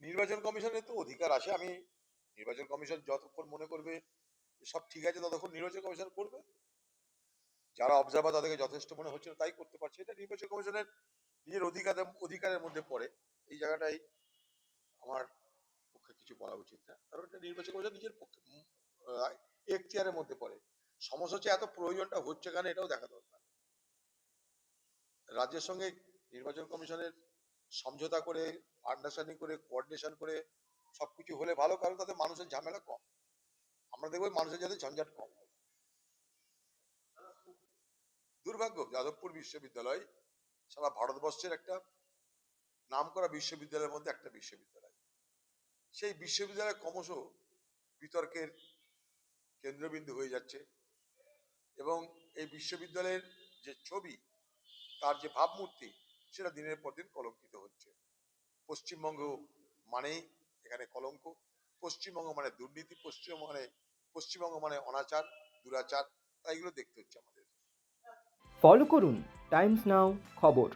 নির্বাচন কমিশনের তো অধিকার আছে। আমি নির্বাচন কমিশন যতক্ষণ মনে করবে যে সব ঠিক আছে ততক্ষণ নির্বাচন কমিশন করবে। যারা অবজারভার তাদেরকে যথেষ্ট মনে হচ্ছে না তাই করতে পারছে। এটা নির্বাচন কমিশনের নিজের অধিকারের মধ্যে পড়ে। এই জায়গাটাই আমার পক্ষে কিছু বলা উচিত না, কারণ এটা নির্বাচন কমিশন নিজের পক্ষে এখতিয়ারের মধ্যে পড়ে। সমস্যা হচ্ছে এত প্রয়োজনটা হচ্ছে কেন এটাও দেখা দরকার। রাজ্যের সঙ্গে নির্বাচন কমিশনের সমঝোতা করে, আন্ডারস্ট্যান্ডিং করে, কোঅর্ডিনেশন করে সবকিছু হলে ভালো, কারণ তাতে মানুষের ঝামেলা কম। আমরা দেখবো মানুষের যাতে ঝঞ্ঝাট কম হয়। দুর্ভাগ্য, যাদবপুর বিশ্ববিদ্যালয় সারা ভারতবর্ষের একটা নামকরা বিশ্ববিদ্যালয়ের মধ্যে একটা বিশ্ববিদ্যালয়। সেই বিশ্ববিদ্যালয় ক্রমশ বিতর্কের কেন্দ্রবিন্দু হয়ে যাচ্ছে এবং এই বিশ্ববিদ্যালয়ের যে ছবি, তার যে ভাবমূর্তি, সেটা দিনের পর দিন কলঙ্কিত হচ্ছে। পশ্চিমবঙ্গ মানেই এখানে কলঙ্ক, পশ্চিমবঙ্গ মানে দুর্নীতি, পশ্চিমবঙ্গ মানে অনাচার, দুরাচার, তাই এগুলো দেখতে হচ্ছে আমাদের। ফলো করুন টাইমস নাও খবর।